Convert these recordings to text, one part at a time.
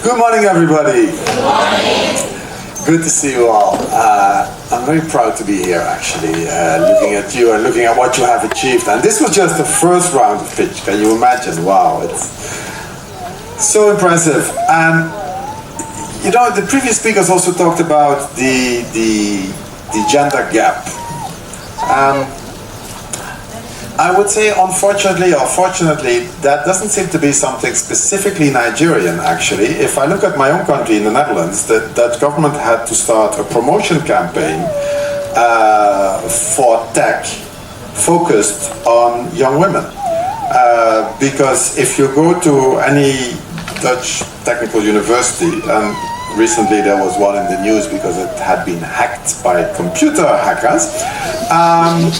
Good morning, everybody. Good morning. Good to see you all. I'm very proud to be here, actually, looking at you and looking at what you have achieved. And this was just the first round of pitch. Can you imagine? Wow, it's so impressive. And you know, the previous speakers also talked about the gender gap. I would say, unfortunately or fortunately, that doesn't seem to be something specifically Nigerian, actually. If I look at my own country, in the Netherlands, the Dutch government had to start a promotion campaign for tech focused on young women. Because if you go to any Dutch technical university, and recently there was one in the news because it had been hacked by computer hackers. And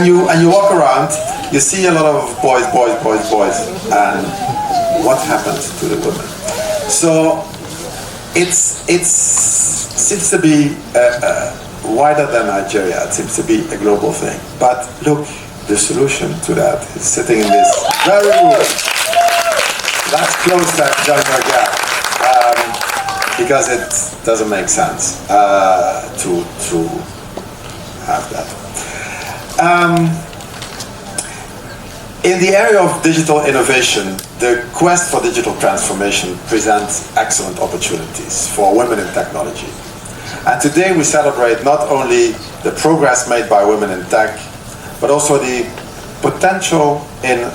you walk around, you see a lot of boys, and what happens to the women? So it seems to be wider than Nigeria. It seems to be a global thing. But look, the solution to that is sitting in this very room. Let's close that gender gap, because it doesn't make sense to have that. In the area of digital innovation, the quest for digital transformation presents excellent opportunities for women in technology. And today we celebrate not only the progress made by women in tech, but also the potential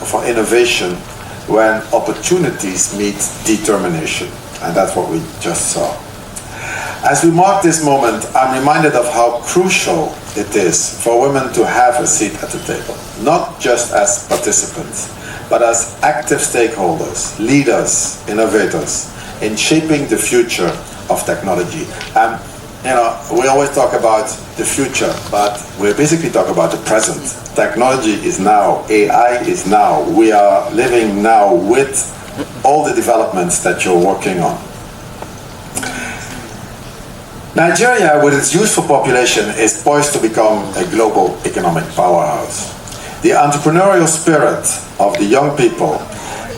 for innovation when opportunities meet determination. And that's what we just saw. As we mark this moment, I'm reminded of how crucial it is for women to have a seat at the table, not just as participants, but as active stakeholders, leaders, innovators, in shaping the future of technology. And you know, we always talk about the future, but we basically talk about the present. Technology is now, AI is now. We are living now with all the developments that you're working on. Nigeria, with its youthful population, is poised to become a global economic powerhouse. The entrepreneurial spirit of the young people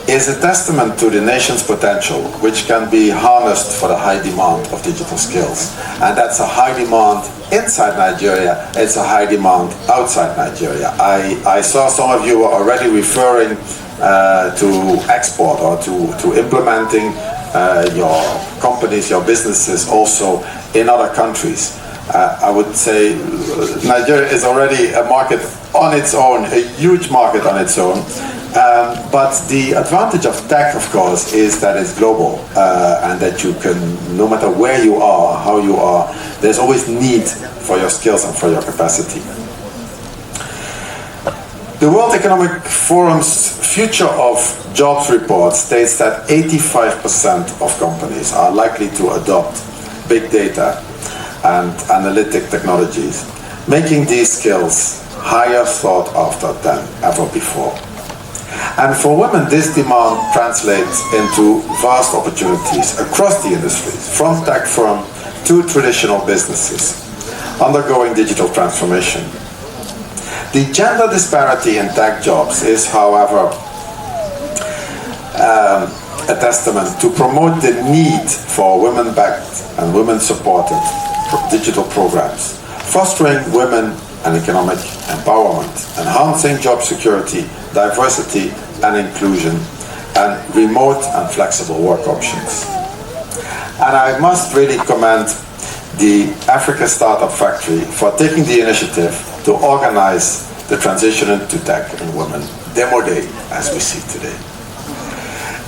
is a testament to the nation's potential, which can be harnessed for the high demand of digital skills. And that's a high demand inside Nigeria, it's a high demand outside Nigeria. I saw some of you were already referring to export or to implementing your companies, your businesses also in other countries. I would say Nigeria is already a market on its own, a huge market on its own. But the advantage of tech, of course, is that it's global and that you can, no matter where you are, how you are, there's always need for your skills and for your capacity. The World Economic Forum's Future of Jobs report states that 85% of companies are likely to adopt big data and analytic technologies, making these skills higher sought after than ever before. And for women, this demand translates into vast opportunities across the industries, from tech firm to traditional businesses, undergoing digital transformation. The gender disparity in tech jobs is, however, a testament to promote the need for women-backed and women-supported digital programs, fostering women and economic empowerment, enhancing job security, diversity and inclusion, and remote and flexible work options. And I must really commend the Africa Startup Factory for taking the initiative to organize the transition into tech and women, Demo Day, as we see today.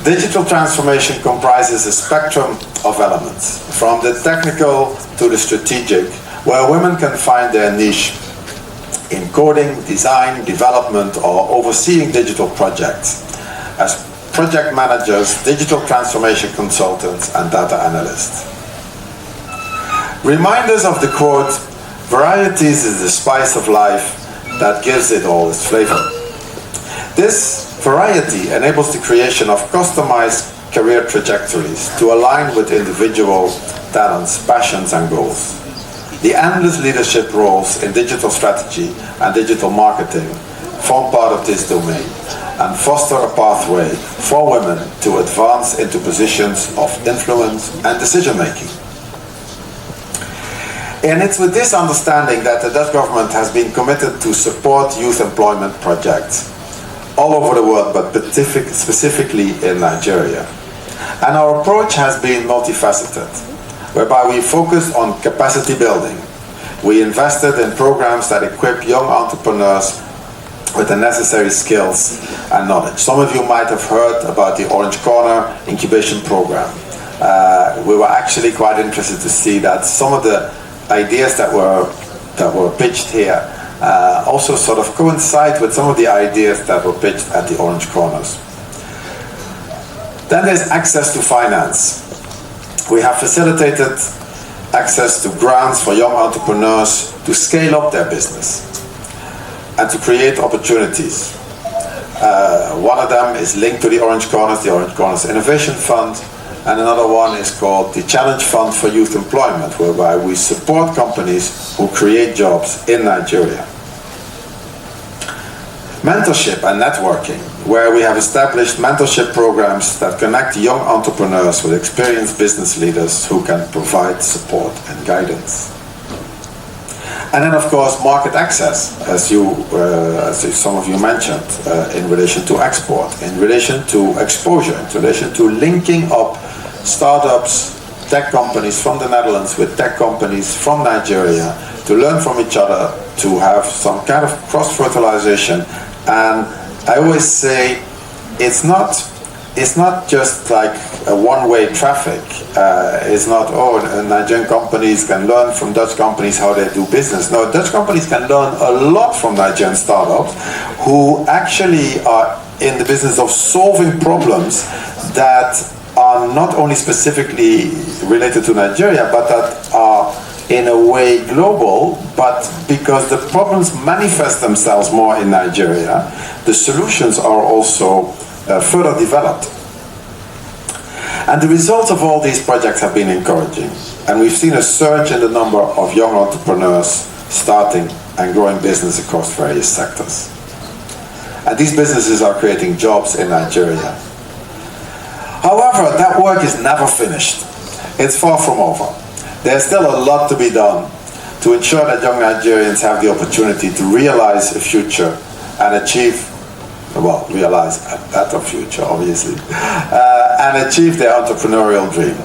Digital transformation comprises a spectrum of elements, from the technical to the strategic, where women can find their niche in coding, design, development, or overseeing digital projects as project managers, digital transformation consultants, and data analysts. Reminders of the quote, "Varieties is the spice of life that gives it all its flavor." This variety enables the creation of customized career trajectories to align with individual talents, passions, and goals. The endless leadership roles in digital strategy and digital marketing form part of this domain. and foster a pathway for women to advance into positions of influence and decision making. And it's with this understanding that the Dutch government has been committed to support youth employment projects all over the world, but specifically in Nigeria. And our approach has been multifaceted, whereby we focused on capacity building. We invested in programs that equip young entrepreneurs with the necessary skills and knowledge. Some of you might have heard about the Orange Corner incubation program. We were actually quite interested to see that some of the ideas that were pitched here also sort of coincide with some of the ideas that were pitched at the Orange Corners. Then there's access to finance. We have facilitated access to grants for young entrepreneurs to scale up their business and to create opportunities. One of them is linked to the Orange Corners Innovation Fund, and another one is called the Challenge Fund for Youth Employment, whereby we support companies who create jobs in Nigeria. Mentorship and networking, where we have established mentorship programs that connect young entrepreneurs with experienced business leaders who can provide support and guidance. And then, of course, market access, as some of you mentioned, in relation to export, in relation to exposure, in relation to linking up startups, tech companies from the Netherlands with tech companies from Nigeria to learn from each other, to have some kind of cross-fertilization. And I always say it's not just like a one-way traffic. It's not, Nigerian companies can learn from Dutch companies how they do business. No, Dutch companies can learn a lot from Nigerian startups who actually are in the business of solving problems that are not only specifically related to Nigeria, but that are in a way global, but because the problems manifest themselves more in Nigeria, the solutions are also further developed. And the results of all these projects have been encouraging. And we've seen a surge in the number of young entrepreneurs starting and growing business across various sectors. And these businesses are creating jobs in Nigeria. However, that work is never finished. It's far from over. There's still a lot to be done to ensure that young Nigerians have the opportunity to realize a future and realize a better future, obviously, and achieve their entrepreneurial dream.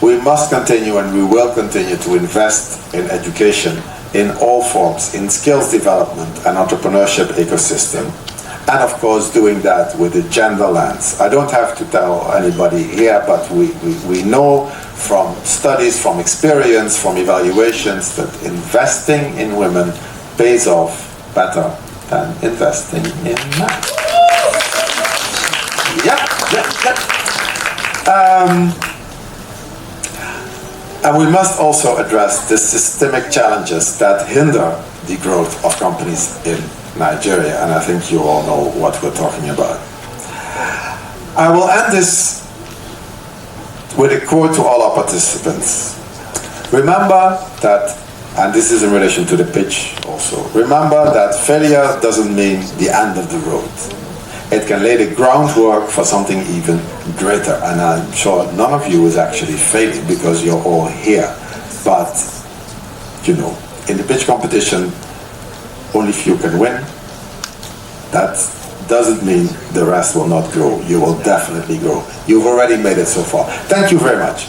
We must continue, and we will continue to invest in education in all forms, in skills development and entrepreneurship ecosystem, and of course doing that with a gender lens. I don't have to tell anybody here, but we know from studies, from experience, from evaluations, that investing in women pays off better than investing in men. And we must also address the systemic challenges that hinder the growth of companies in Nigeria, and I think you all know what we're talking about. I will end this with a quote to all our participants. Remember that, and this is in relation to the pitch also, remember that failure doesn't mean the end of the road. It can lay the groundwork for something even greater, and I'm sure none of you is actually failing because you're all here. But, you know, in the pitch competition, only few can win. That doesn't mean the rest will not grow. You will definitely grow. You've already made it so far. Thank you very much.